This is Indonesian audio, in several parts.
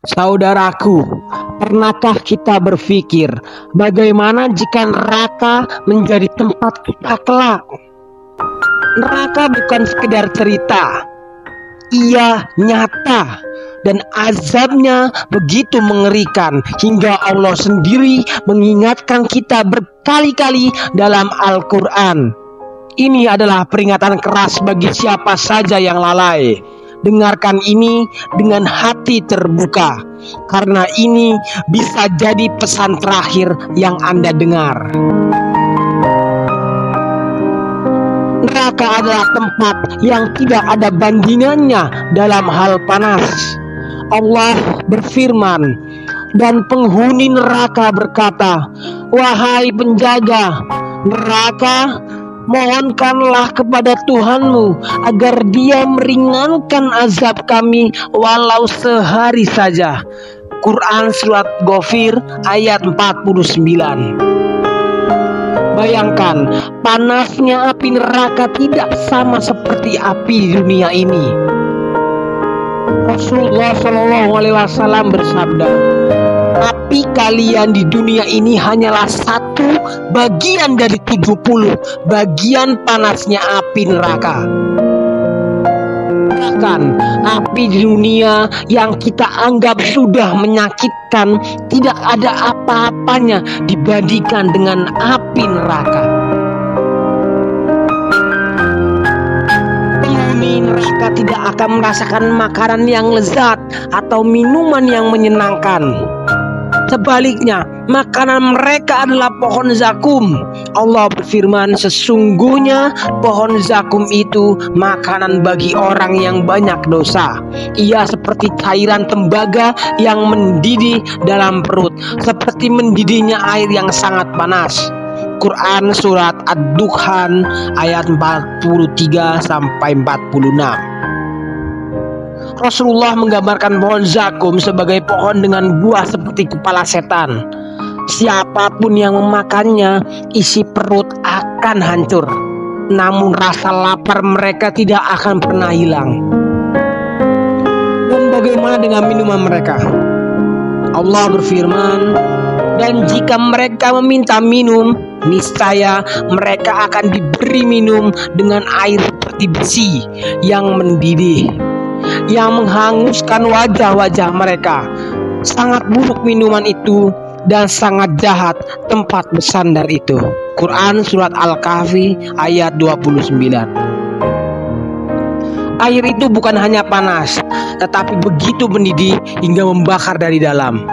Saudaraku, pernahkah kita berpikir bagaimana jika neraka menjadi tempat kita kelak? Neraka bukan sekedar cerita, ia nyata dan azabnya begitu mengerikan hingga Allah sendiri mengingatkan kita berkali-kali dalam Al-Quran. Ini adalah peringatan keras bagi siapa saja yang lalai. Dengarkan ini dengan hati terbuka, karena ini bisa jadi pesan terakhir yang Anda dengar. Neraka adalah tempat yang tidak ada bandingannya dalam hal panas. Allah berfirman, dan penghuni neraka berkata, "Wahai penjaga neraka, mohonkanlah kepada Tuhanmu agar Dia meringankan azab kami walau sehari saja." Quran Surat Ghafir ayat 49. Bayangkan, panasnya api neraka tidak sama seperti api dunia ini. Rasulullah SAW bersabda, api kalian di dunia ini hanyalah satu bagian dari 70 bagian panasnya api neraka. Bahkan api di dunia yang kita anggap sudah menyakitkan tidak ada apa-apanya dibandingkan dengan api neraka. Penghuni neraka tidak akan merasakan makanan yang lezat atau minuman yang menyenangkan. Sebaliknya, makanan mereka adalah pohon zakum. Allah berfirman, sesungguhnya pohon zakum itu makanan bagi orang yang banyak dosa. Ia seperti cairan tembaga yang mendidih dalam perut, seperti mendidihnya air yang sangat panas. Quran Surat Ad-Dukhan ayat 43-46. Rasulullah menggambarkan pohon zakum sebagai pohon dengan buah seperti kepala setan. Siapapun yang memakannya, isi perut akan hancur, namun rasa lapar mereka tidak akan pernah hilang. Dan bagaimana dengan minuman mereka? Allah berfirman, dan jika mereka meminta minum, niscaya mereka akan diberi minum dengan air seperti besi yang mendidih, yang menghanguskan wajah-wajah mereka. Sangat buruk minuman itu dan sangat jahat tempat bersandar itu. Quran Surat Al-Kahfi ayat 29. Air itu bukan hanya panas, tetapi begitu mendidih hingga membakar dari dalam.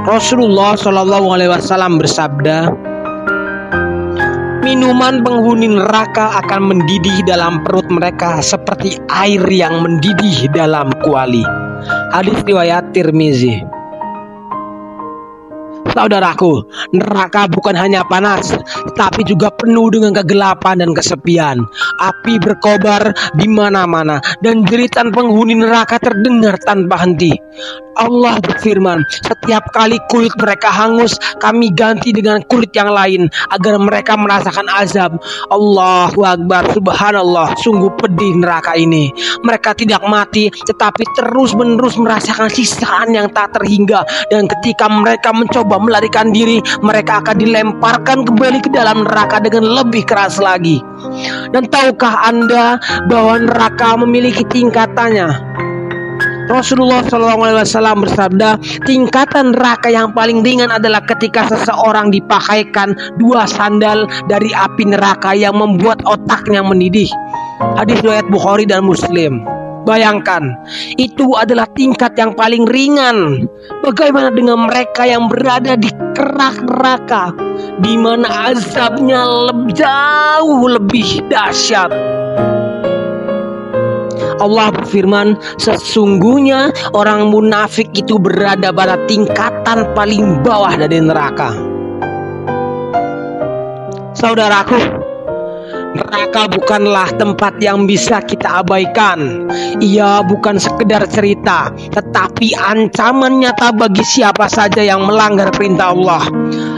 Rasulullah SAW bersabda, minuman penghuni neraka akan mendidih dalam perut mereka seperti air yang mendidih dalam kuali. Hadis riwayat Tirmizi. Saudaraku, neraka bukan hanya panas, tetapi juga penuh dengan kegelapan dan kesepian. Api berkobar di mana-mana dan jeritan penghuni neraka terdengar tanpa henti. Allah berfirman, setiap kali kulit mereka hangus, kami ganti dengan kulit yang lain agar mereka merasakan azab. Allahu Akbar, subhanallah, sungguh pedih neraka ini. Mereka tidak mati, tetapi terus-menerus merasakan siksaan yang tak terhingga. Dan ketika mereka mencoba melarikan diri, mereka akan dilemparkan kembali ke dalam neraka dengan lebih keras lagi. Dan tahukah Anda bahwa neraka memiliki tingkatannya? Rasulullah SAW bersabda, tingkatan neraka yang paling ringan adalah ketika seseorang dipakaikan 2 sandal dari api neraka yang membuat otaknya mendidih. Hadis riwayat Bukhari dan Muslim. Bayangkan, itu adalah tingkat yang paling ringan. Bagaimana dengan mereka yang berada di kerak neraka, di mana azabnya jauh lebih dahsyat? Allah berfirman, sesungguhnya orang munafik itu berada pada tingkatan paling bawah dari neraka. Saudaraku, neraka bukanlah tempat yang bisa kita abaikan. Ia bukan sekedar cerita, tetapi ancaman nyata bagi siapa saja yang melanggar perintah Allah.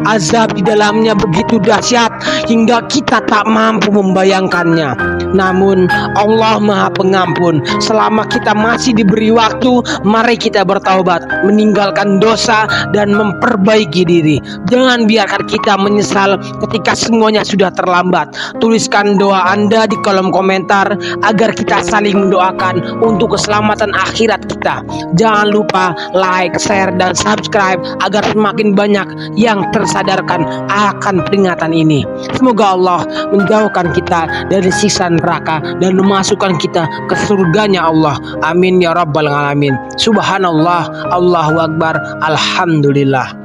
Azab di dalamnya begitu dahsyat hingga kita tak mampu membayangkannya. Namun Allah Maha Pengampun. Selama kita masih diberi waktu, mari kita bertaubat, meninggalkan dosa dan memperbaiki diri. Jangan biarkan kita menyesal ketika semuanya sudah terlambat. Tuliskan doa Anda di kolom komentar agar kita saling mendoakan untuk keselamatan akhirat kita. Jangan lupa like, share, dan subscribe agar semakin banyak yang tersadarkan akan peringatan ini. Semoga Allah menjauhkan kita dari siksa neraka dan memasukkan kita ke surganya Allah. Amin ya rabbal alamin. Subhanallah, Allahu akbar, alhamdulillah.